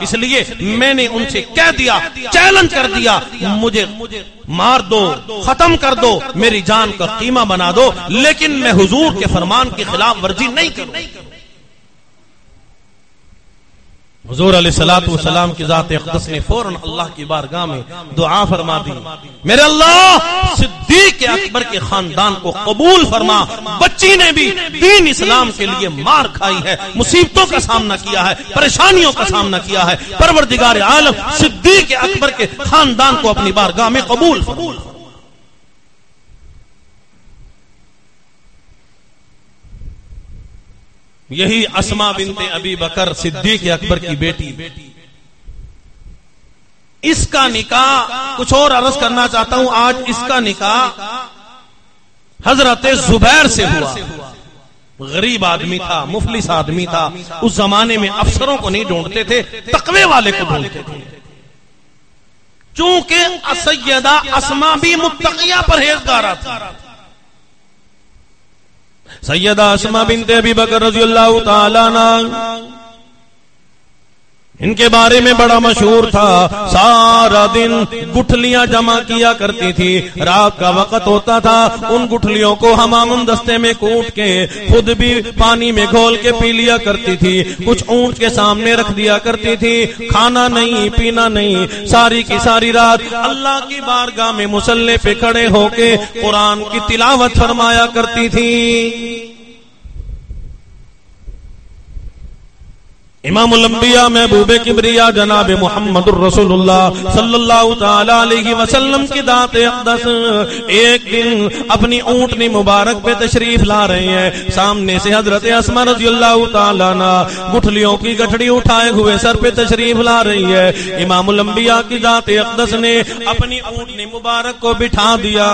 اس لیے میں نے ان سے کہہ دیا، چیلنج کر دیا، مجھے مار دو، ختم کر دو، میری جان کا قیمہ بنا دو، لیکن میں حضور کے فرمان کی خلاف ورزی نہیں کروں۔ حضور علیہ الصلوۃ والسلام کی ذات اقدس نے فوراً اللہ کی بارگاہ میں دعا فرما دی، میرے اللہ صدیق اکبر کے خاندان کو قبول فرما، بچی نے بھی دین اسلام کے لیے مار کھائی ہے، مصیبتوں کا سامنا کیا ہے، پریشانیوں کا سامنا کیا ہے، پروردگار عالم صدیق اکبر کے خاندان کو اپنی بارگاہ میں قبول فرما۔ یہی اسماء بنت ابی بکر صدیق اکبر کی بیٹی، اس کا نکاح کچھ اور عرض کرنا چاہتا ہوں، آج اس کا نکاح حضرت زبیر سے ہوا۔ غریب آدمی تھا، مفلس آدمی تھا، اس زمانے میں افسروں کو نہیں ڈھونڈتے تھے، تقوی والے کو ڈھونڈتے تھے۔ چونکہ سیدہ اسماء بھی متقیہ پرہیزگارہ تھی، سیدہ اسماء بنت ابی بکر رضی اللہ تعالی عنہ، ان کے بارے میں بڑا مشہور تھا، سارا دن گٹھلیاں جمع کیا کرتی تھی، رات کا وقت ہوتا تھا، ان گٹھلیوں کو حمام دستے میں کوٹ کے خود بھی پانی میں گھول کے پی لیا کرتی تھی، کچھ اونٹ کے سامنے رکھ دیا کرتی تھی، کھانا نہیں پینا نہیں، ساری کی ساری رات اللہ کی بارگاہ میں مصلی پہ کھڑے ہو کے قرآن کی تلاوت فرمایا کرتی تھی۔ امام الانبیاء محبوب کبریا جناب محمد الرسول اللہ صلی اللہ تعالی علیہ وسلم کی ذات اقدس ایک دن اپنی اونٹنی مبارک پہ تشریف لا رہے ہیں، سامنے سے حضرت اسماء رضی اللہ تعالی عنہ گٹھلیوں کی گٹھڑی اٹھائے ہوئے سر پہ تشریف لا رہی ہے۔ امام الانبیاء کی ذات اقدس نے اپنی اونٹنی مبارک کو بٹھا دیا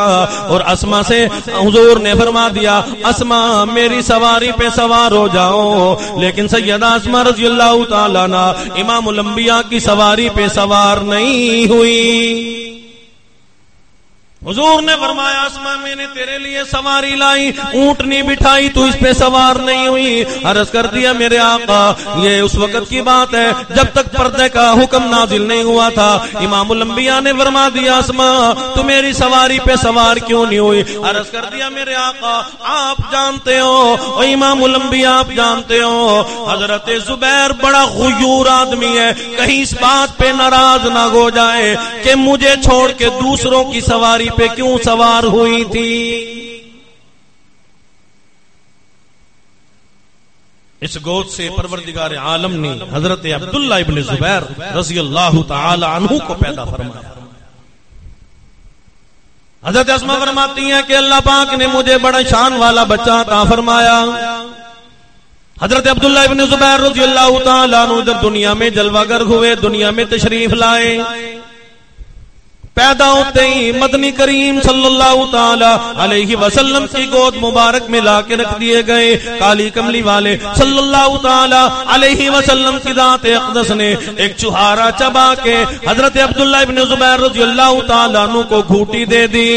اور اسماء سے حضور نے فرما دیا، اسماء میری سواری پہ سوار ہو جاؤ، لیکن سیدہ اسماء رضی اللہ تعالیٰ عنہ امام الانبیاء کی سواری پہ سوار نہیں ہوئی۔ حضور نے فرمایا، اسماء میں نے تیرے لیے سواری لائی، اونٹنی بٹھائی، تو اس پہ سوار نہیں ہوئی۔ عرض کر دیا، میرے آقا یہ اس وقت کی بات ہے جب تک پردے کا حکم نازل نہیں ہوا تھا۔ امام الانبیاء نے فرما دیا، اسماء تو میری سواری پہ سوار کیوں نہیں ہوئی؟ عرض کر دیا، میرے آقا آپ جانتے ہو اور امام الانبیاء آپ جانتے ہو، حضرت زبیر بڑا غیور آدمی ہے، کہیں اس بات پہ ناراض نہ ہو جائے کہ مجھے چھوڑ کے دوسروں کی سواری پہ کیوں سوار ہوئی تھی۔ اس گود سے پروردگار عالم نے حضرت عبداللہ ابن زبیر رضی اللہ تعالی عنہ کو پیدا فرمایا۔ حضرت اسماء فرماتی ہیں کہ اللہ پاک نے مجھے بڑا شان والا بچہ عطا فرمایا۔ حضرت عبداللہ ابن زبیر رضی اللہ تعالی عنہ جب دنیا میں جلوہ گر ہوئے، دنیا میں تشریف لائے، پیدا ہوتے ہی مدنی کریم صلی اللہ تعالی علیہ وسلم کی گود مبارک میں لا کے رکھ دیے گئے۔ کالی کملی والے صلی اللہ تعالی علیہ وسلم کی ذات اقدس نے ایک چوہارا چبا کے حضرت عبداللہ ابن زبیر رضی اللہ تعالی عنہ کو گھوٹی دے دی۔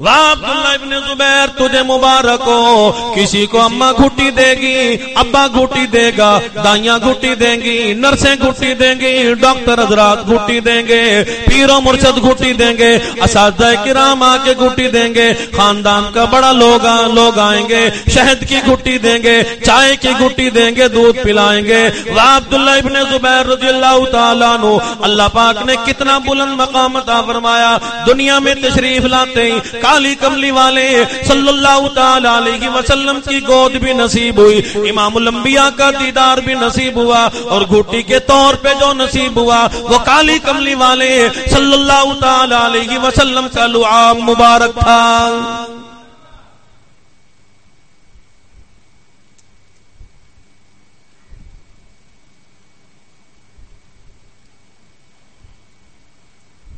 واہ عبداللہ ابن زبیر تجھے مبارک ہو، کسی کو اماں گھٹی دے گی، ابا گھٹی دے گا، دائیاں گھٹی دیں گی، نرسیں گھٹی دیں گی، ڈاکٹر حضرات گھٹی دیں گے، پیر و مرشد گھٹی دیں گے، اساتذہ کرام آ کے گھٹی دیں گے، خاندان کا بڑا لوگ آئیں گے، شہد کی گھٹی دیں گے، چائے کی گھٹی دیں گے، دودھ پلائیں گے۔ واہ عبداللہ ابن زبیر رضی اللہ تعالیٰ عنہ، اللہ پاک نے کتنا بلند مقام عطا فرمایا۔ دنیا میں تشریف لاتے ہی کالی کملی والے صلی اللہ تعالی علیہ وسلم کی گود بھی نصیب ہوئی، امام الانبیاء کا دیدار بھی نصیب ہوا، اور گھوٹی کے طور پہ جو نصیب ہوا وہ کالی کملی والے صلی اللہ تعالی علیہ وسلم کا لعاب مبارک تھا۔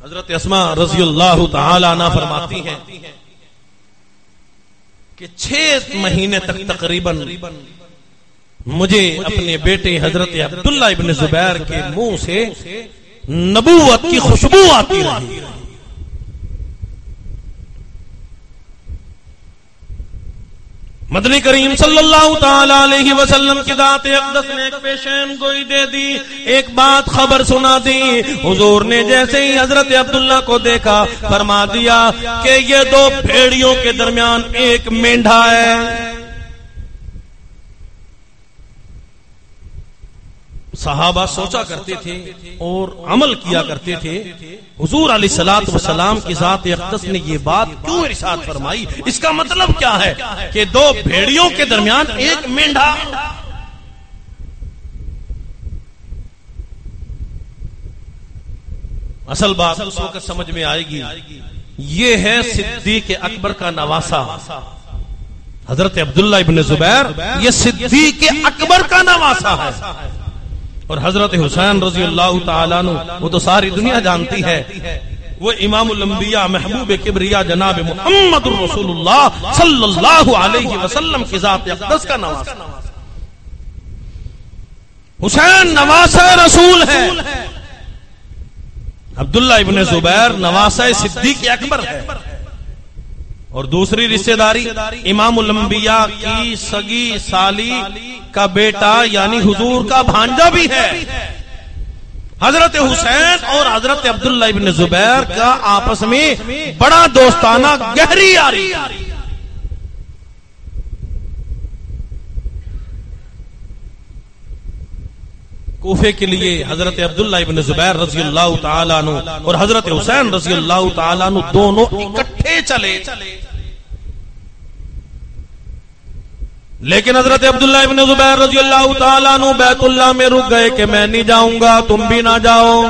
حضرت اسماء رضی اللہ تعالی عنہ فرماتی ہیں کہ 6 مہینے تک تقریباً مجھے اپنے بیٹے حضرت عبداللہ ابن زبیر کے منہ سے نبوت کی خوشبو آتی رہی۔ مدنی کریم صلی اللہ تعالی علیہ وسلم کی ذات اقدس نے ایک پیشین گوئی دے دی، ایک بات خبر سنا دی۔ حضور نے جیسے ہی حضرت عبداللہ کو دیکھا فرما دیا کہ یہ دو بھیڑیوں کے درمیان ایک مینڈھا ہے۔ صحابہ سوچا کرتے تھے اور عمل کیا کرتے تھے، حضور علیہ الصلوۃ والسلام کی ذات اقدس نے یہ بات کیوں ارشاد فرمائی؟ اس کا مطلب کیا ہے کہ دو بھیڑیوں کے درمیان ایک مینڈھا۔ اصل بات اس وقت سمجھ میں آئے گی، یہ ہے صدیق اکبر کا نواسا حضرت عبداللہ ابن زبیر، یہ صدیق اکبر کا نواسا ہے۔ اور حضرت حسین رضی اللہ تعالیٰ عنہ، وہ تو ساری دنیا جانتی ہے، وہ امام الانبیاء محبوب کبریا جناب محمد الرسول اللہ صلی اللہ علیہ وسلم کی ذات اقدس کا نواسا۔ حسین نواسہ رسول ہے، عبداللہ ابن زبیر نواسہ صدیق اکبر ہے۔ اور دوسری رشتہ داری امام الانبیاء کی سگی سالی کا بیٹا یعنی حضور کا بھانجا بھی ہے۔ حضرت حسین اور حضرت عبداللہ ابن زبیر کا آپس میں بڑا دوستانہ گہری یاری۔ کوفے کے لیے حضرت عبداللہ ابن زبیر رضی اللہ تعالیٰ عنہ اور حضرت حسین رضی اللہ تعالیٰ عنہ دونوں اکٹھے چلے، لیکن حضرت عبداللہ ابن زبیر رضی اللہ تعالیٰ عنہ بیت اللہ میں رک گئے کہ میں نہیں جاؤں گا، تم بھی نہ جاؤ۔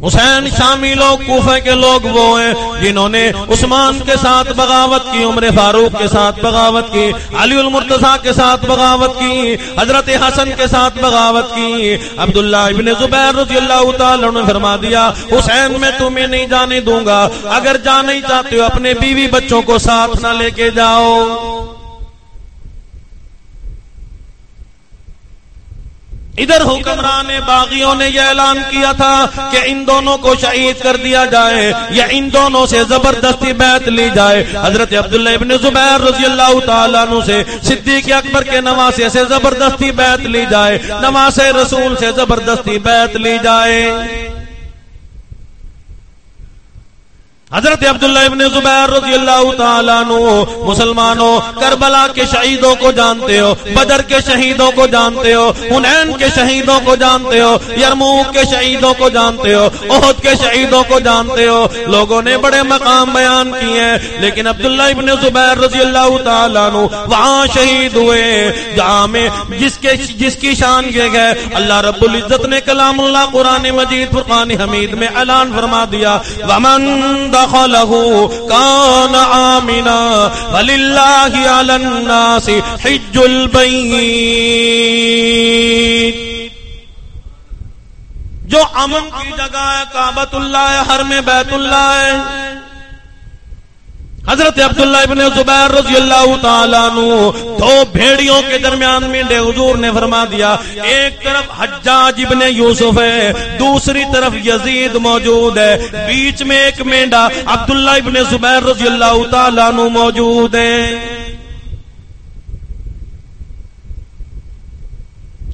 حسین شامی لوگ، کوفہ کے لوگ وہ ہیں جنہوں نے عثمان کے ساتھ بغاوت کی، عمر فاروق کے ساتھ بغاوت کی، علی المرتضیٰ کے ساتھ بغاوت کی، حضرت حسن کے ساتھ بغاوت کی۔ عبداللہ ابن زبیر رضی اللہ تعالیٰ نے فرما دیا حسین میں تمہیں نہیں جانے دوں گا، اگر جانا ہی چاہتے ہو اپنے بیوی بچوں کو ساتھ نہ لے کے جاؤ۔ ادھر حکمران باغیوں نے یہ اعلان کیا تھا کہ ان دونوں کو شہید کر دیا جائے یا ان دونوں سے زبردستی بیعت لی جائے۔ حضرت عبداللہ ابن زبیر رضی اللہ تعالیٰ عنہ سے صدیق اکبر کے نواسے سے زبردستی بیعت لی جائے، نواسے رسول سے زبردستی بیعت لی جائے۔ حضرت عبداللہ ابن زبیر رضی اللہ تعالیٰ عنہ، مسلمانوں کربلا کے شہیدوں کو جانتے ہو، بدر کے شہیدوں کو جانتے ہو، حنین کے شہیدوں کو جانتے ہو، یرموک کے شہیدوں کو جانتے ہو، احد کے شہیدوں کو جانتے ہو۔ لوگوں نے بڑے مقام بیان کیے ہیں، لیکن عبداللہ ابن زبیر رضی اللہ تعالیٰ عنہ وہاں شہید ہوئے جہاں میں جس کی شان یہ ہے، اللہ رب العزت نے کلام اللہ قرآن مجید فرقان حمید میں اعلان فرما دیا، وَمَن دخلہ کان آمنا وللہ علی الناس حج البیت۔ جو امن کی جگہ ہے کعبۃ اللہ ہے، حرم بیت اللہ ہے۔ حضرت عبداللہ ابن زبیر رضی اللہ تعالیٰ عنہ دو بھیڑیوں کے درمیان مینڈے، حضور نے فرما دیا ایک طرف حجاج ابن یوسف ہے، دوسری طرف یزید موجود ہے، بیچ میں ایک مینڈا عبداللہ ابن زبیر رضی اللہ تعالیٰ عنہ موجود ہے۔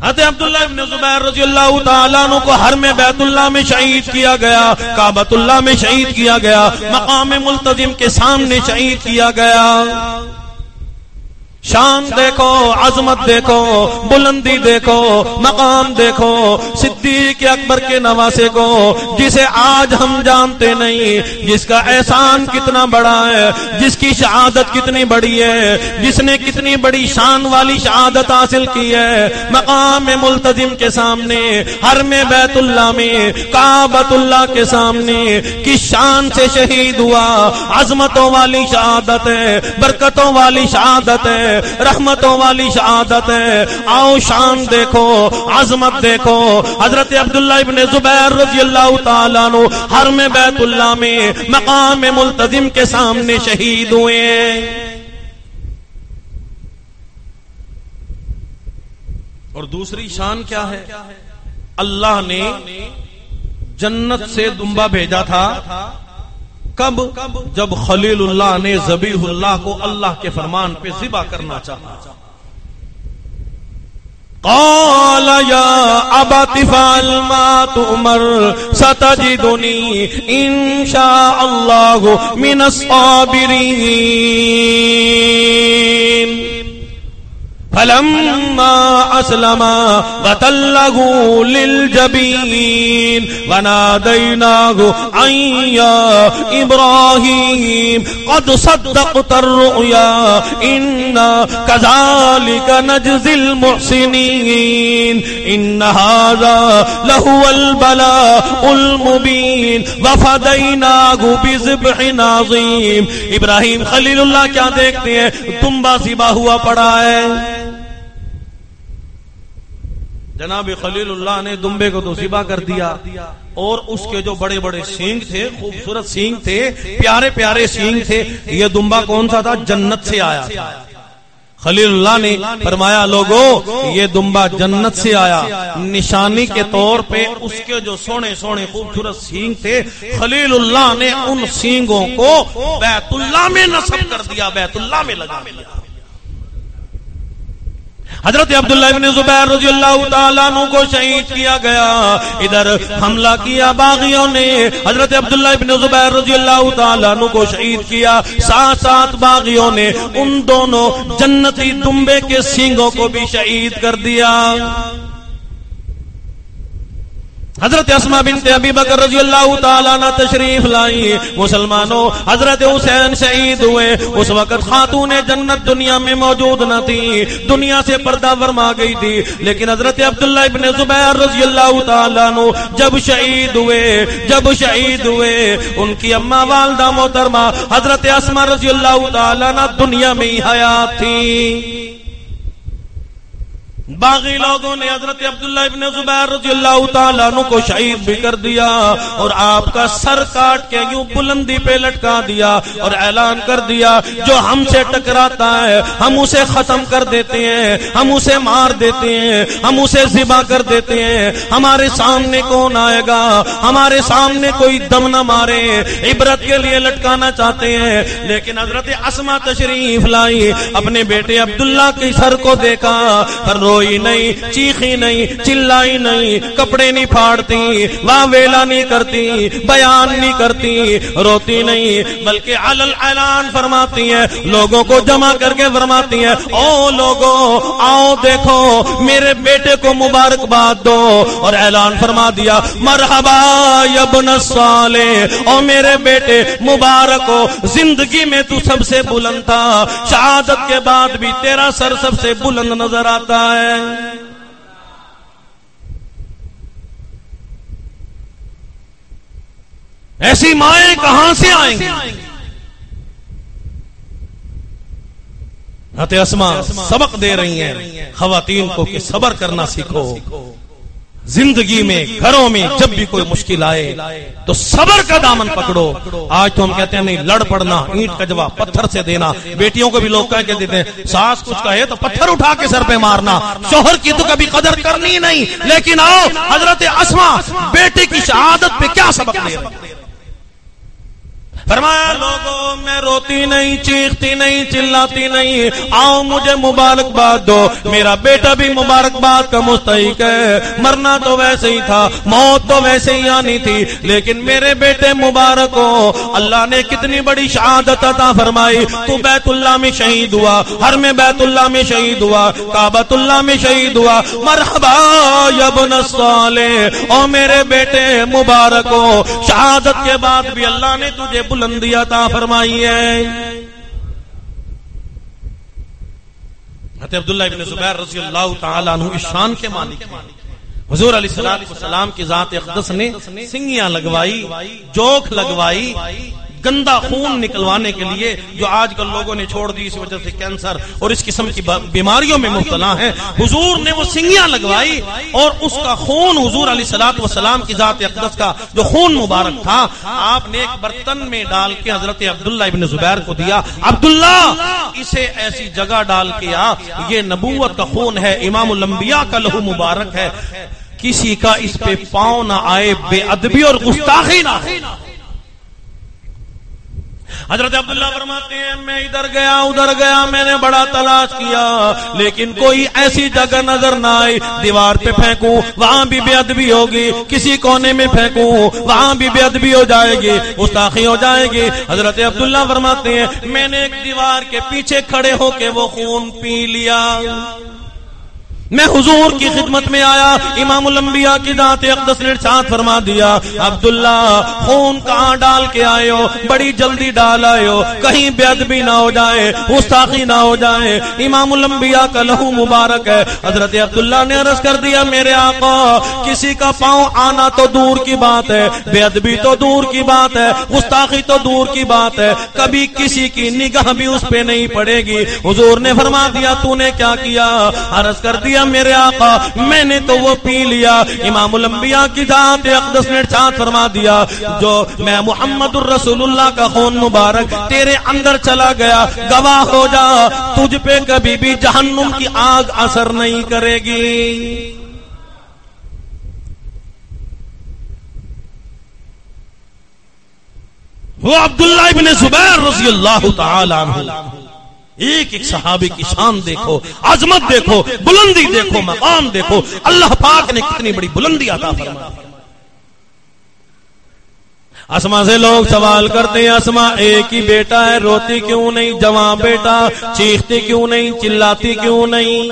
حضرت عبداللہ ابن زبیر رضی اللہ تعالیٰ عنہ کو حرم بیت اللہ میں شہید کیا گیا، کعبۃ اللہ میں شہید کیا گیا، مقام ملتزم کے سامنے شہید کیا گیا۔ شان دیکھو، عظمت دیکھو، بلندی دیکھو، مقام دیکھو صدیق اکبر کے نواسے کو، جسے آج ہم جانتے نہیں، جس کا احسان کتنا بڑا ہے، جس کی شہادت کتنی بڑی ہے، جس نے کتنی بڑی شان والی شہادت حاصل کی ہے، مقام ملتزم کے سامنے، حرم بیت اللہ میں، کعبۃ اللہ کے سامنے کس شان سے شہید ہوا۔ عظمتوں والی شہادت ہے، برکتوں والی شہادت ہے، رحمتوں والی شہادت ہے۔ آؤ شان دیکھو، عظمت دیکھو۔ حضرت عبداللہ ابن زبیر رضی اللہ تعالیٰ عنہ حرم بیت اللہ میں مقام ملتزم کے سامنے شہید ہوئے۔ اور دوسری شان کیا ہے؟ اللہ نے جنت سے دمبا بھیجا تھا کب؟ جب خلیل اللہ نے ذبیح اللہ کو اللہ کے فرمان پہ ذبح کرنا چاہا. قال یا ابت افعل ما تؤمر ستجدنی ان شاء اللہ من الصابرین. فلما اسلما وتله للجبین ونادیناه ان یا ابراہیم قد صدقت الرؤیا انا كذلك نجزی المحسنین ان هذا لهو البلاء المبین وفدیناه بذبح عظیم. ابراہیم خلیل اللہ کیا دیکھتے ہیں؟ دمبا ذبح ہوا پڑا ہے. جناب خلیل اللہ نے دمبے کو تو ذبح کر دیا اور اس کے جو بڑے بڑے سینگ تھے، خوبصورت سینگ تھے، پیارے پیارے سینگ تھے. یہ دمبا کون سا تھا؟ جنت سے آیا تھا. خلیل اللہ نے فرمایا لوگو یہ دمبا جنت سے آیا. نشانی کے طور پہ اس کے جو سونے سونے خوبصورت سینگ تھے، خلیل اللہ نے ان سینگوں کو بیت اللہ میں نصب کر دیا، بیت اللہ میں لگا دیا. حضرت عبداللہ ابن زبیر رضی اللہ تعالیٰ عنہ کو شہید کیا گیا. ادھر حملہ کیا باغیوں نے، حضرت عبداللہ ابن زبیر رضی اللہ تعالیٰ عنہ کو شہید کیا. ساتھ ساتھ باغیوں نے ان دونوں جنتی دمبے کے سینگوں کو بھی شہید کر دیا. حضرت اسماء بنت ابی بکر رضی اللہ تعالیٰ عنہ تشریف لائی. مسلمانوں، حضرت حسین شہید ہوئے. اس وقت خاتون جنت دنیا میں موجود نہ تھی، دنیا سے پردہ فرما گئی تھی. لیکن حضرت عبداللہ ابن زبیر رضی اللہ تعالیٰ عنہ جب شہید ہوئے ان کی اماں والدہ محترمہ حضرت اسماء رضی اللہ تعالیٰ عنہ دنیا میں ہی حیات تھی. باغی لوگوں نے حضرت عبداللہ ابن زبیر رضی اللہ تعالیٰ عنہ کو شہید بھی کر دیا اور آپ کا سر کاٹ کے یوں بلندی پہ لٹکا دیا اور اعلان کر دیا جو ہم سے ٹکراتا ہے ہم اسے ختم کر دیتے ہیں، ہم اسے مار دیتے ہیں، ہم اسے ذبح کر دیتے ہیں. ہمارے سامنے کون آئے گا؟ ہمارے سامنے کوئی دم نہ مارے. عبرت کے لیے لٹکانا چاہتے ہیں. لیکن حضرت اسماء تشریف لائی، اپنے بیٹے عبداللہ کے سر کو دیکھا پر روئی نہیں، چیخی نہیں، چلائی نہیں، کپڑے نہیں پھاڑتی، واہ ویلا نہیں کرتی، بیان نہیں کرتی، روتی نہیں، بلکہ علل اعلان فرماتی ہیں، لوگوں کو جمع کر کے فرماتی ہیں او لوگوں آؤ دیکھو میرے بیٹے کو مبارکباد دو. اور اعلان فرما دیا مرحبا یا ابن الصالح، او میرے بیٹے مبارک ہو، زندگی میں تو سب سے بلند تھا، شہادت کے بعد بھی تیرا سر سب سے بلند نظر آتا ہے. ایسی مائیں کہاں سے آئیں گی؟ حضرت اسماء سبق دے رہی ہیں خواتین کو کہ صبر کرنا سیکھو. زندگی میں گھروں میں جب بھی کوئی مشکل آئے تو صبر کا دامن پکڑو. آج تو ہم کہتے ہیں نہیں، لڑ پڑنا، اینٹ کا جواب پتھر سے دینا. بیٹیوں کو بھی لوگ کہہ کے دیتے ہیں ساس کچھ کہے تو پتھر اٹھا کے سر پہ مارنا. شوہر کی تو کبھی قدر کرنی نہیں. لیکن آؤ حضرت اسماء بیٹے کی شہادت پہ کیا سبق دے رہے ہیں. فرمایا لوگوں میں روتی نہیں، چیختی نہیں، چلاتی نہیں، آؤ مجھے مبارکباد دو. میرا بیٹا بھی مبارکباد کا مستحق ہے. مرنا تو ویسے ہی تھا، موت تو ویسے ہی آنی تھی، لیکن میرے بیٹے مبارک ہو. اللہ نے کتنی بڑی شہادت عطا فرمائی. تو بیت اللہ میں شہید ہوا، حرم بیت اللہ میں شہید ہوا، کعبۃ اللہ میں شہید ہوا. مرحبا یا ابن الصالح، او میرے بیٹے مبارک ہو. شہادت کے بعد بھی اللہ نے تجھے بلندی عطا فرمائی ہے. حضرت عبداللہ ابن زبیر رضی اللہ تعالیٰ عنہ اس شان کے مالک ہیں. حضور علیہ السلام کی ذات اقدس نے سنگیاں لگوائی، جوک لگوائی، گندا خون نکلوانے کے لیے جو آج کل لوگوں نے چھوڑ دی اس وجہ سے کینسر اور اس قسم کی بیماریوں میں مبتلا ہیں. حضور نے وہ سنگیاں لگوائی اور اس کا خون حضور علیہ الصلوۃ والسلام کی ذات اقدس کا جو خون مبارک تھا آپ نے ایک برتن میں ڈال کے حضرت عبداللہ ابن زبیر کو دیا. عبداللہ اسے ایسی جگہ ڈال کے آ، یہ نبوت کا خون ہے، امام الانبیاء کا لہو مبارک ہے، کسی کا اس پہ پاؤں نہ آئے، بے ادبی اور گستاخی نہ ہو. حضرت عبداللہ فرماتے ہیں میں ادھر گیا ادھر گیا، میں نے بڑا تلاش کیا لیکن کوئی ایسی جگہ نظر نہ آئی، دیوار پہ پھینکوں وہاں بھی بے ادبی ہوگی، کسی کونے میں پھینکوں وہاں بھی بے ادبی ہو جائے گی، گستاخی ہو جائے گی۔ حضرت عبداللہ فرماتے ہیں میں نے ایک دیوار کے پیچھے کھڑے ہو کے وہ خون پی لیا۔ میں حضور کی خدمت میں آیا، امام الانبیاء کی ذات اقدس نے ارشاد فرما دیا عبداللہ خون کہاں ڈال کے آئے ہو، بڑی جلدی ڈال آئے ہو، کہیں بے ادبی نہ ہو جائے، گستاخی نہ ہو جائے۔ امام الانبیاء کا لہو مبارک ہے۔ حضرت عبداللہ نے عرض کر دیا میرے آقا کسی کا پاؤں آنا تو دور کی بات ہے، بے ادبی تو دور کی بات ہے، گستاخی تو دور کی بات ہے، کبھی کسی کی نگاہ بھی اس پہ نہیں پڑے گی۔ حضور نے فرما دیا تو نے کیا کیا؟ عرض کر دیا میرے آقا میں نے تو وہ پی لیا۔ امام الانبیاء کی ذات اقدس نے ارشاد فرما دیا جو میں محمد الرسول اللہ کا خون مبارک تیرے اندر چلا گیا، گواہ ہو جا تجھ پہ کبھی بھی جہنم کی آگ اثر نہیں کرے گی۔ وہ عبداللہ ابن زبیر رضی اللہ تعالی عنہ، ایک ایک صحابی کی شان دیکھو، عظمت دیکھو، بلندی دیکھو، مقام دیکھو، اللہ پاک نے کتنی بڑی بلندی عطا فرمائی۔ اسما سے لوگ سوال کرتے ہیں اسما ایک ہی بیٹا ہے، روتی کیوں نہیں؟ جوان بیٹا چیختی کیوں نہیں؟ چلاتی کیوں نہیں؟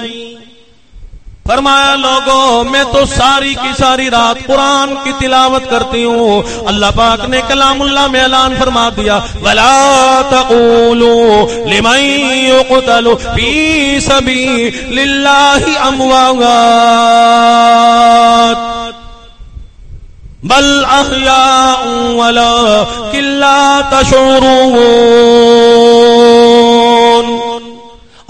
فرمایا لوگوں میں تو ساری کی ساری رات قرآن کی تلاوت کرتی ہوں۔ اللہ پاک نے کلام اللہ میں اعلان فرما دیا وَلَا تَقُولُوا لِمَن يُقْتَلُ فِي سَبِيلِ اللَّهِ أَمْوَاتٌ بَلْ أَحْيَاءٌ وَلَكِن لَّا تَشْعُرُونَ۔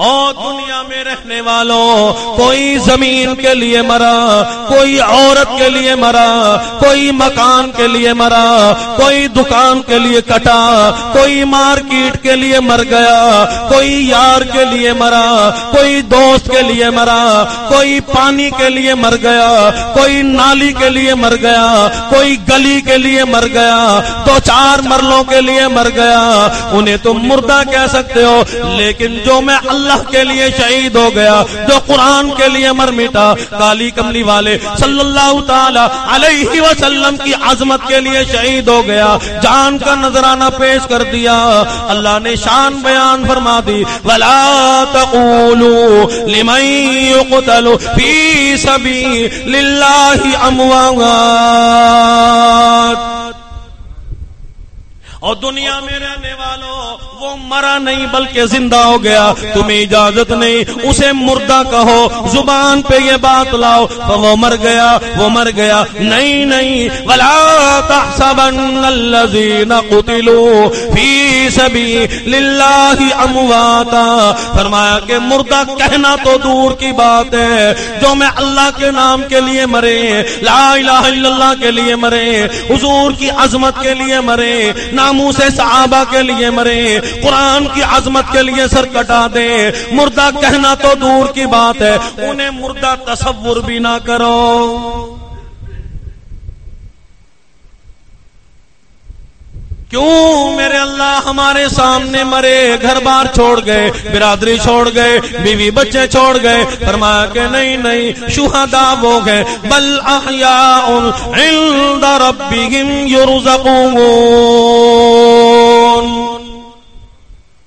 اور دنیا میں رہنے والوں کوئی زمین کے لیے مرا، کوئی عورت کے لیے مرا، کوئی مکان کے لیے مرا، کوئی دکان کے لیے کٹا، کوئی مارکیٹ کے لیے مر گیا، کوئی یار کے لیے مرا، کوئی دوست کے لیے مرا، کوئی پانی کے لیے مر گیا، کوئی نالی کے لیے مر گیا، کوئی گلی کے لیے مر گیا، دو چار مرلوں کے لیے مر گیا، انہیں تم مردہ کہہ سکتے ہو، لیکن جو میں اللہ کے لیے شہید ہو گیا، جو قرآن کے لیے مر مٹا، کالی کملی والے صلی اللہ تعالی علیہ وسلم کی عظمت کے لیے شہید ہو گیا، جان کا نذرانہ پیش کر دیا، اللہ نے شان بیان فرما دی وَلَا تَقُولُوا لِمَن يُقْتَلُ فِي سَبِيلِ اللَّهِ أَمْوَاتٌ۔ اور دنیا میں رہنے والوں وہ مرا نہیں بلکہ زندہ ہو گیا، تمہیں اجازت نہیں اسے مردہ کہو، زبان پہ یہ بات لاؤ تو وہ مر گیا، وہ مر گیا، نہیں نہیں وَلَا تَحْسَبَنَّ الَّذِينَ قُتِلُوا فِي سَبِيلِ اللَّهِ أَمْوَاتًا۔ فرمایا کہ مردہ کہنا تو دور کی بات ہے، جو میں اللہ کے نام کے لیے مرے، لا الہ الا اللہ کے لیے مرے، حضور کی عظمت کے لیے مرے، ناموس صحابہ کے لیے مرے، قرآن کی عظمت کے لیے سر کٹا دے، مردہ کہنا تو دور کی بات ہے، انہیں مردہ تصور بھی نہ کرو۔ کیوں میرے اللہ ہمارے سامنے مرے، گھر بار چھوڑ گئے، برادری چھوڑ گئے، بیوی بچے چھوڑ گئے، فرمایا کہ نہیں نہیں شہداء وہ گئے بل احیاء عند ربهم يرزقون۔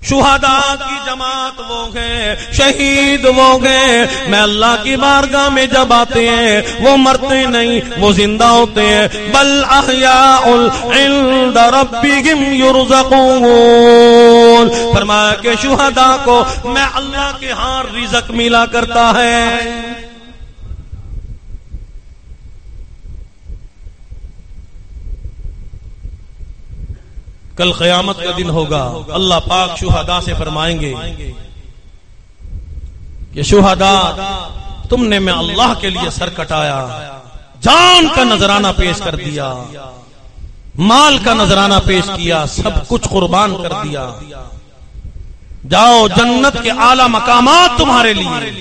شہداء کی جماعت وہ ہیں، شہید وہ ہیں، میں اللہ کی بارگاہ میں جب آتے ہیں وہ مرتے نہیں، وہ زندہ ہوتے ہیں، بل احیاء عند ربهم يرزقون۔ فرمایا کہ شہداء کو میں اللہ کے ہاں رزق ملا کرتا ہے۔ کل قیامت کا دن ہوگا، اللہ پاک شہداء سے فرمائیں گے کہ شہداء تم نے میں اللہ کے لیے سر کٹایا، جان کا نذرانہ پیش کر دیا، مال کا نذرانہ پیش کیا، سب کچھ قربان کر دیا، جاؤ جنت کے اعلی مقامات تمہارے لیے،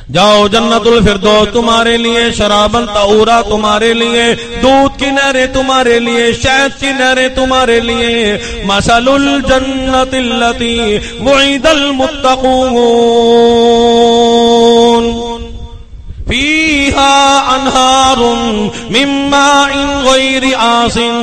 جاؤ جنت الفردوس تمہارے لیے، شرابن طہورا تمہارے لیے، دودھ کی نہریں تمہارے لیے، شہد کی نہریں تمہارے لیے. مثل الجنت التي وعد المتقون فیہا انہار من ماء غیر آسن.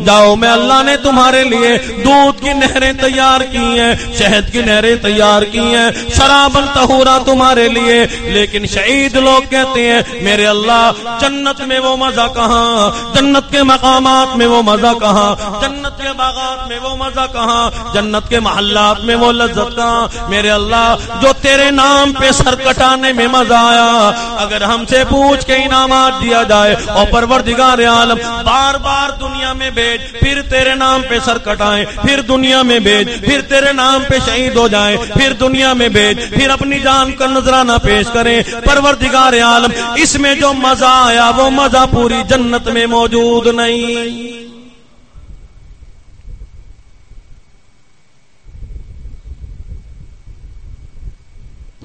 جاؤ میں اللہ نے تمہارے لیے دودھ کی نہریں تیار کی ہیں، شہد کی نہریں تیار کی ہیں، شرابن طہورا تمہارے لیے. لیکن شہید لوگ کہتے ہیں میرے اللہ جنت میں وہ مزہ کہاں، جنت کے مقامات میں وہ مزہ کہاں، جنت کے باغات میں وہ مزہ کہاں، جنت کے محلات میں وہ لذت کہاں. میرے اللہ جو تیرے نام پہ سر کٹانے میں مزہ آیا، اگر ہم سے پوچھ کے انعامات دیا جائے اور پروردگار عالم بار بار دنیا میں بھیج، پھر تیرے نام پہ سر کٹائیں، پھر دنیا میں بھیج، پھر تیرے نام پہ شہید ہو جائیں، پھر دنیا میں بھیج، پھر اپنی جان کا نذرانہ پیش کریں. پروردگار عالم اس میں جو مزہ آیا وہ مزہ پوری جنت میں موجود نہیں.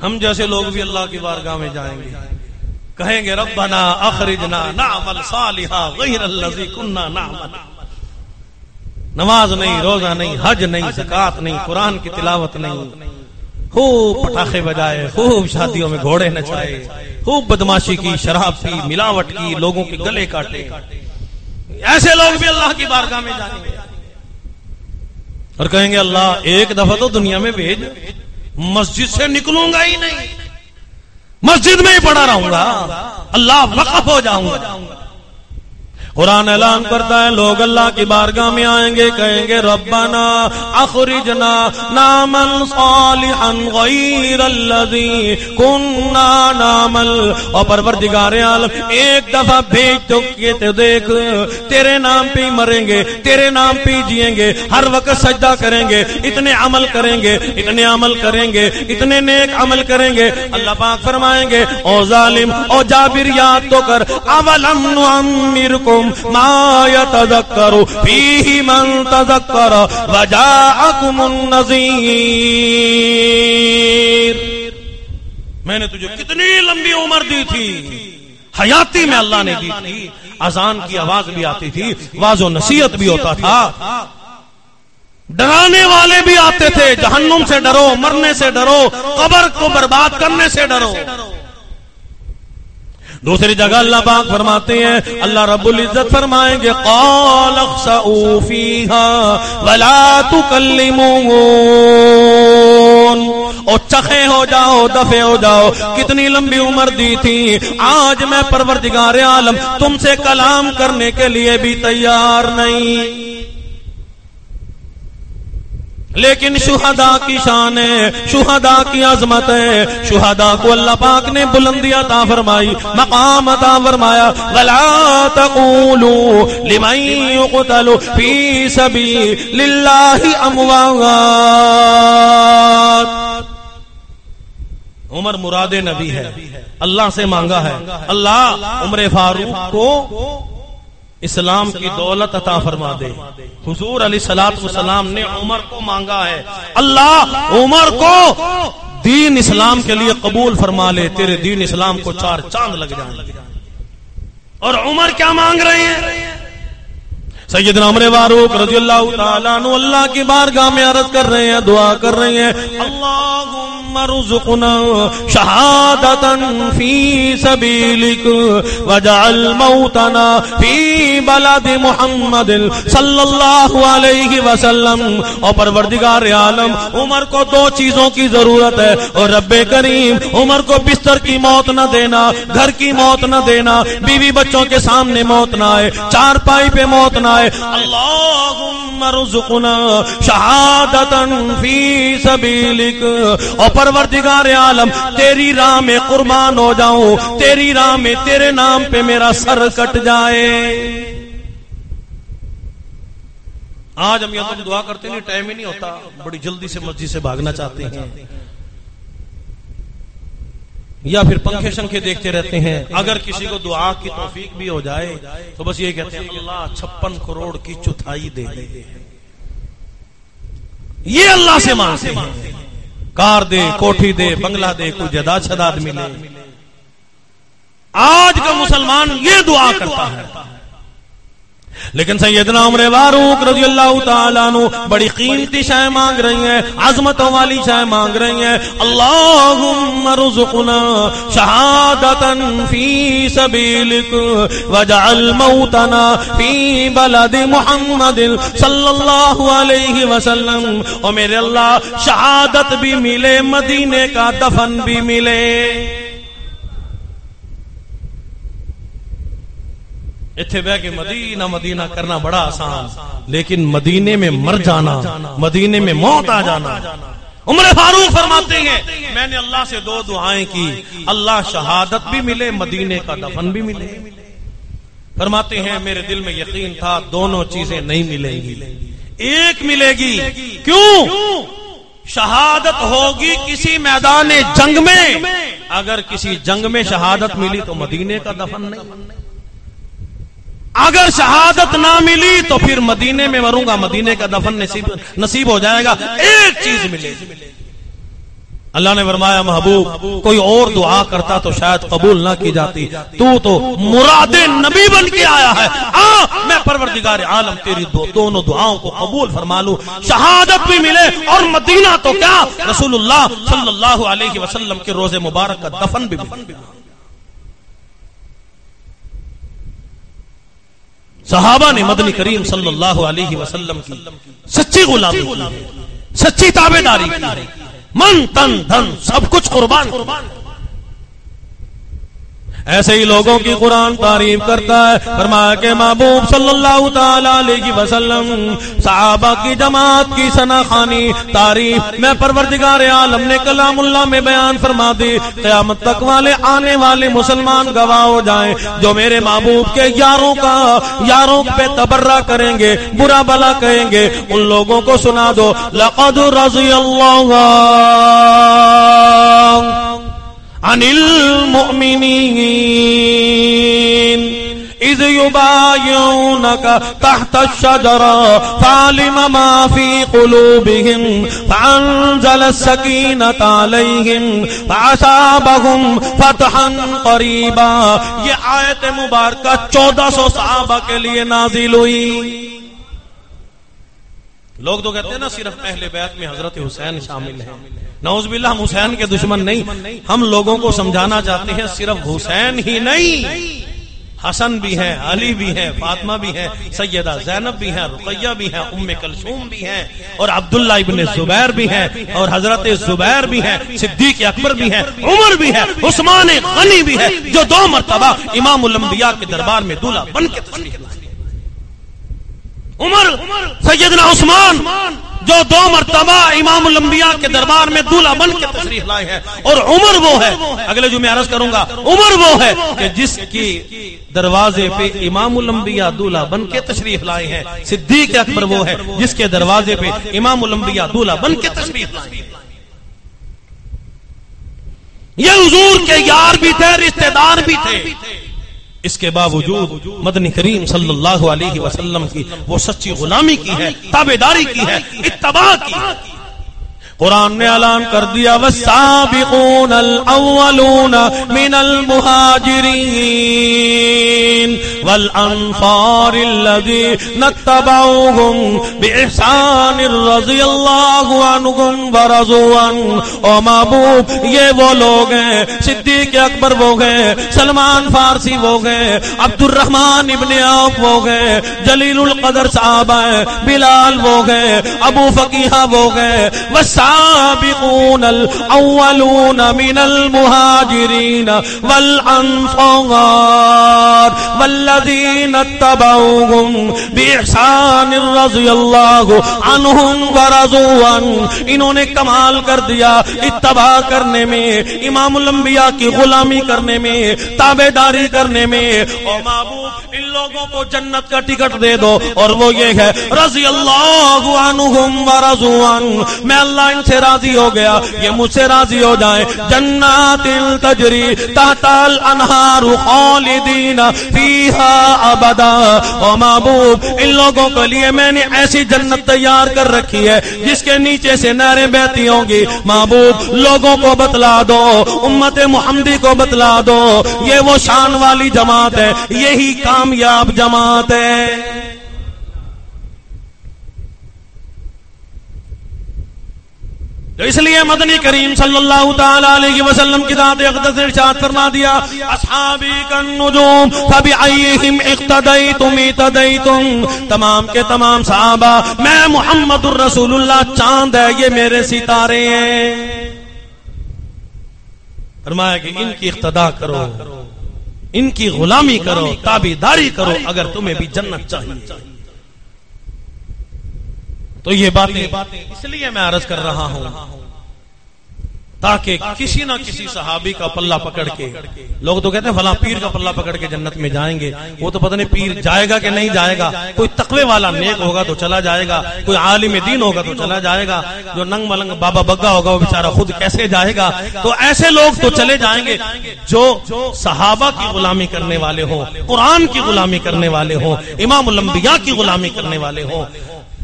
ہم جیسے لوگ بھی اللہ کی بارگاہ میں جائیں گے، کہیں گے ربنا اخرجنا نعمل صالحا غیر الذی کننا نعمل. نماز نہیں، روزہ نہیں، حج نہیں، زکات نہیں، قرآن کی تلاوت نہیں، خوب پٹاخے بجائے، خوب شادیوں میں گھوڑے نچائے، خوب بدماشی کی، شراب پی، ملاوٹ کی، لوگوں کے گلے کاٹے. ایسے لوگ بھی اللہ کی بارگاہ میں جائیں گے اور کہیں گے اللہ ایک دفعہ تو دنیا میں بھیج، مسجد سے نکلوں گا ہی نہیں، مسجد میں ہی پڑا رہوں گا، اللہ وقف ہو جاؤں گا. قرآن اعلان کرتا ہے لوگ اللہ کی بارگاہ میں آئیں گے، کہیں گے ربنا اخرجنا نعمل صالحا غیر الذی کننا نعمل. اور پروردگار عالم ایک دفعہ بھیج تو دیکھ، تیرے نام پہ ہی مریں گے، تیرے نام پہ ہی جئیں گے، ہر وقت سجدہ کریں گے، اتنے عمل کریں گے، اتنے عمل کریں گے، اتنے نیک عمل کریں گے. اللہ پاک فرمائیں گے او ظالم، او جابر یاد تو کر، اولم نعمرکم ما يتذكر فيه من تذكر وجاءكم النذير. میں نے تجھے کتنی لمبی عمر دی تھی، حیاتی میں اللہ نے دی تھی، اذان کی آواز بھی آتی تھی، واعظ و نصیحت بھی ہوتا تھا، ڈرانے والے بھی آتے تھے، جہنم سے ڈرو، مرنے سے ڈرو، قبر کو برباد کرنے سے ڈرو. دوسری جگہ اللہ پاک فرماتے ہیں، اللہ رب العزت فرمائیں گے قال اخسئوا فیہا ولا تکلمون. اور چخے ہو جاؤ، دفے ہو جاؤ. کتنی لمبی عمر دی تھی، آج میں پروردگار عالم تم سے کلام کرنے کے لیے بھی تیار نہیں. لیکن شہداء کی شان ہے، شہداء کی عظمت ہے، شہداء کو اللہ پاک نے بلندی عطا فرمائی، مقام عطا فرمایا. ولا تقولوا لمن يقتل في سبيل الله اموات. عمر مراد نبی ہے، اللہ سے مانگا ہے اللہ عمر فاروق کو اسلام کی دولت عطا فرما دے. حضور علیہ الصلوۃ والسلام نے عمر کو مانگا ہے اللہ عمر کو دین اسلام کے لیے قبول فرما لے، تیرے دین اسلام کو 4 چاند لگ جائیں. اور عمر کیا مانگ رہے ہیں؟ سیدنا عمر فاروق رضی اللہ تعالیٰ عنہ اللہ کی بارگاہ میں عرض کر رہے ہیں، دعا کر رہے ہیں اللہم ارزقنا شہادتا فی سبیلک وجعل موتنا فی بلد محمد صلی اللہ علیہ وسلم. اور پروردگار عالم عمر کو 2 چیزوں کی ضرورت ہے، اور رب کریم عمر کو بستر کی موت نہ دینا، گھر کی موت نہ دینا، بیوی بچوں کے سامنے موت نہ آئے، چارپائی پہ موت نہ آئے. اللہم ارزقنا شہادتا فی سبیلک. اور پروردگار عالم تیری راہ میں قربان ہو جاؤں، تیری راہ میں تیرے نام پہ میرا سر کٹ جائے. آج ہم یہاں تو دعا کرتے نہیں، ٹائم ہی نہیں ہوتا، بڑی جلدی سے مسجد سے بھاگنا چاہتے ہیں، یا پھر پنکھے شنکھے دیکھتے رہتے ہیں. اگر کسی کو دعا کی توفیق بھی ہو جائے تو بس یہ کہتے ہیں اللہ 56 کروڑ کی چوتھائی دے دے. یہ اللہ سے مانگتے ہیں، کار دے، کوٹھی دے، بنگلہ دے، کوئی جائیداد شداد ملے، آج کا مسلمان یہ دعا کرتا ہے. لیکن سیدنا عمر فاروق رضی اللہ تعالیٰ عنہ بڑی قیمتی شے مانگ رہی ہیں، عظمتوں والی شے مانگ رہی ہیں. اللہم ارزقنا شہادتا فی سبیلک واجعل موتنا فی بلد محمد صلی اللہ علیہ وسلم. اور میرے اللہ شہادت بھی ملے، مدینے کا دفن بھی ملے. اتھے بہ کے مدینہ مدینہ کرنا بڑا آسان، لیکن مدینے میں مر جانا، مدینے میں موت آ جانا. عمر فاروق فرماتے ہیں میں نے اللہ سے 2 دعائیں کی، اللہ شہادت بھی ملے، مدینے کا دفن بھی ملے. فرماتے ہیں میرے دل میں یقین تھا دونوں چیزیں نہیں ملیں گی، ایک ملے گی. کیوں؟ شہادت ہوگی کسی میدان جنگ میں، اگر کسی جنگ میں شہادت ملی تو مدینے کا دفن نہیں. اگر شہادت نہ ملی تو پھر مدینے میں مروں گا، مدینے کا دفن نصیب ہو جائے گا. ایک چیز ملے. اللہ نے فرمایا محبوب کوئی اور دعا کرتا تو شاید قبول نہ کی جاتی، تو مراد نبی بن کے آیا ہے. میں پروردگار عالم تیری دونوں دعاؤں کو قبول فرما لوں، شہادت بھی ملے اور مدینہ تو کیا رسول اللہ صلی اللہ علیہ وسلم کے روزے مبارک کا دفن بھی ملے. صحابہ نے مدنی کریم صلی اللہ علیہ وسلم کی سچی غلامی کی، سچی تابعداری کی، من تن دھن سب کچھ قربان. ایسے ہی لوگوں کی قرآن تعریف کرتا ہے. فرمایا کہ محبوب صلی اللہ تعالی علیہ وسلم صحابہ کی جماعت کی ثناخوانی تعریف میں پروردگار عالم نے کلام اللہ میں بیان فرما دی. قیامت تک والے آنے والے مسلمان گواہ ہو جائیں جو میرے محبوب کے یاروں پہ تبرہ کریں گے، برا بلا کہیں گے، ان لوگوں کو سنا دو لقد رضی اللہ عن المؤمنین اذ یبایعونک تحت الشجرہ فعلم ما فی قلوبہم فانزل السکینۃ علیہم فاصابہم فتحا قریبا. یہ آیت مبارکہ 1400 صحابہ کے لیے نازل ہوئی. لوگ تو کہتے ہیں نا صرف اہل بیت میں حضرت حسین شامل ہیں. نعوذ باللہ ہم حسین کے دشمن نہیں، ہم لوگوں کو سمجھانا چاہتے ہیں صرف حسین ہی نہیں، حسن بھی ہے، علی بھی ہے، فاطمہ بھی ہے، سیدہ زینب بھی ہے، رقیہ بھی ہے، ام کلثوم بھی ہے، اور عبداللہ ابن زبیر بھی ہے، اور حضرت زبیر بھی ہے، صدیق اکبر بھی ہے، عمر بھی ہے، عثمان غنی بھی ہے جو 2 مرتبہ امام الانبیاء کے دربار میں دولہا بن کے تشریف لائے. عمر سیدنا عثمان جو 2 مرتبہ امام الانبیاء کے دربار میں دولہا بن کے تشریف لائے ہیں. اور عمر وہ ہے، اگلے جو میں عرض کروں گا، عمر وہ ہے کہ جس کی دروازے پہ امام الانبیاء دولہا بن کے تشریف لائے ہیں. صدیق اکبر وہ ہے جس کے دروازے پہ امام الانبیاء دولہا بن کے تشریف لائے ہیں. یہ حضور کے یار بھی تھے، رشتہ دار بھی تھے. اس کے باوجود مدنی کریم صلی اللہ علیہ وسلم کی وہ سچی غلامی کی ہے، تابعداری کی ہے، اتباع کی. قرآن نے اعلان کر دیا والسابقون الاولون من المہاجرین والانصار الذین اتبعوهم باحسان رضی اللہ عنہم ورضوا عنہ. او محبوب یہ وہ لوگ ہیں، صدیق اکبر وہ ہیں، سلمان فارسی وہ ہیں، عبد الرحمن ابن عوف وہ ہیں، جلیل القدر صحابہ ہیں، بلال وہ ہیں، ابو فقیہ وہ ہیں. السابقون الاولون من المهاجرين والانصار والذين اتبعوهم باحسان رضي الله عنهم ورضوا عنه. انہوں نے کمال کر دیا اتباع کرنے میں، امام الانبیاء کی غلامی کرنے میں، تابعداری کرنے میں. اور محبوب لوگوں کو جنت کا ٹکٹ دے دو اور وہ یہ ہے رضی اللہ عنہم ورضوا عنہ، میں اللہ ان سے راضی ہو گیا یہ مجھ سے راضی ہو جائیں، جنات تجری تحت الانہار خالدین فیہا ابدا۔ او محبوب ان لوگوں کے لیے میں نے ایسی جنت تیار کر رکھی ہے جس کے نیچے سے نہریں بہتی ہوں گی۔ محبوب لوگوں کو بتلا دو، امت محمدی کو بتلا دو، یہ وہ شان والی جماعت ہے، یہی کامیاب جماعت ہے۔ تو اس لیے مدنی کریم صلی اللہ تعالی علیہ وسلم کی ذات اقدس نے ارشاد فرما دیا اصحابی کالنجوم فبأیہم اقتدیتم اہتدیتم، تمام کے تمام صحابہ میں محمد الرسول اللہ چاند ہے، یہ میرے ستارے ہیں۔ فرمایا کہ ان کی اقتداء کرو، ان کی غلامی کرو، تابعداری کرو اگر تمہیں بھی جنت چاہیے۔ تو یہ باتیں اس لیے میں عرض کر رہا ہوں تاکہ کسی نہ کسی صحابی کا پلہ پکڑ کے، لوگ تو کہتے ہیں فلاں پیر کا پلہ پکڑ کے جنت میں جائیں گے، وہ تو پتہ نہیں پیر جائے گا کہ نہیں جائے گا، کوئی تقوی والا نیک ہوگا تو چلا جائے گا، کوئی عالم دین ہوگا تو چلا جائے گا، جو ننگ ملنگ بابا بگا ہوگا وہ بیچارہ خود کیسے جائے گا۔ تو ایسے لوگ تو چلے جائیں گے جو صحابہ کی غلامی کرنے والے ہوں، قرآن کی غلامی کرنے والے ہوں، امام الانبیاء کی غلامی کرنے والے ہوں۔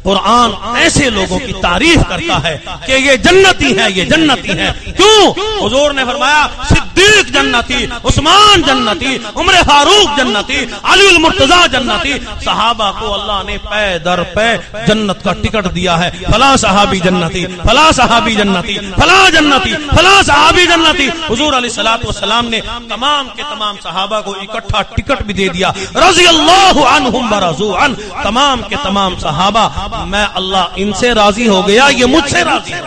قرآن ایسے لوگوں کی تعریف کرتا ہے کہ یہ جنتی ہے، یہ جنتی ہے۔ کیوں؟ حضور نے فرمایا صدیق جنتی، عثمان جنتی، عمر فاروق جنتی، علی المرتضی جنتی۔ صحابہ کو اللہ نے پے در پے جنت کا ٹکٹ دیا ہے، فلاں صحابی جنتی، فلاں صحابی جنتی، فلاں جنتی، فلاں صحابی جنتی۔ حضور علیہ الصلوۃ والسلام نے تمام کے تمام صحابہ کو اکٹھا ٹکٹ بھی دے دیا، رضی اللہ عنہم ورضوا عنہ، تمام کے تمام صحابہ میں اللہ ان سے راضی ہو گیا، یہ مجھ سے راضی ہے۔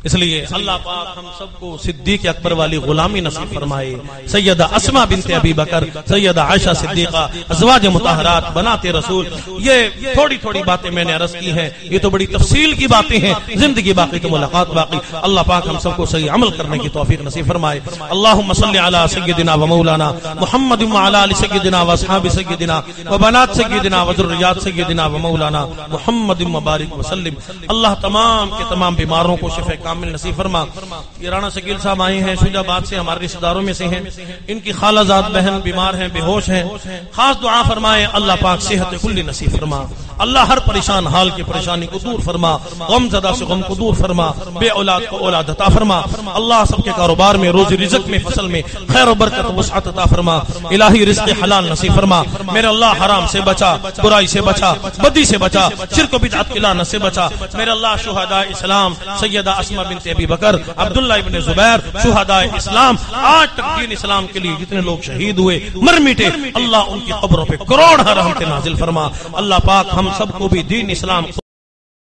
اس لیے اللہ پاک ہم سب کو صدیق اکبر والی غلامی نصیب فرمائے۔ سیدہ اسماء بنت ابی بکر، سیدہ عائشہ صدیقہ، ازواج مطہرات، بنات رسول، یہ تھوڑی تھوڑی باتیں میں نے عرض کی ہیں، یہ تو بڑی تفصیل کی باتیں ہیں، زندگی باقی تو ملاقات باقی۔ اللہ پاک ہم سب کو صحیح عمل کرنے کی توفیق نصیب فرمائے۔ اللہم صلی علی سیدنا و مولانا محمد وعلی آل سیدنا و اصحاب سیدنا و بنات سیدنا و ذریات سیدنا و مولانا محمد مبارک وسلم۔ اللہ تمام کے تمام بیماروں کو شفا کامل نصیب فرما۔ یہ رانا شکیل صاحب آئے ہیں شجاع آباد سے، ہمارے رشتہ داروں میں سے ہیں، ان کی خالہ زاد بہن بیمار ہیں، بے ہوش ہیں، خاص دعا فرمائے اللہ پاک صحت کلی نصیب فرما۔ اللہ ہر پریشان حال کی پریشانی کو دور فرما، غم زدہ سے غم کو دور فرما، بے اولاد کو اولاد عطا فرما۔ اللہ سب کے کاروبار میں، روزی رزق میں، فصل میں خیر و برکت و وسعت عطا فرما، الہی رزق حلال نصیب فرما۔ میرے اللہ حرام سے بچا، برائی سے بچا، بدی سے بچا، شرک و بدعت کی لعنت سے بچا۔ میرے اللہ شہداء اسلام سیدہ اسماء بنت ابی بکر، عبداللہ ابن زبیر، شہداء اسلام، آج تک دین اسلام کے لیے جتنے لوگ شہید ہوئے مر میٹے، اللہ ان کی قبروں پہ کروڑ رحمت نازل فرما۔ اللہ پاک ہم سب کو بھی دین اسلام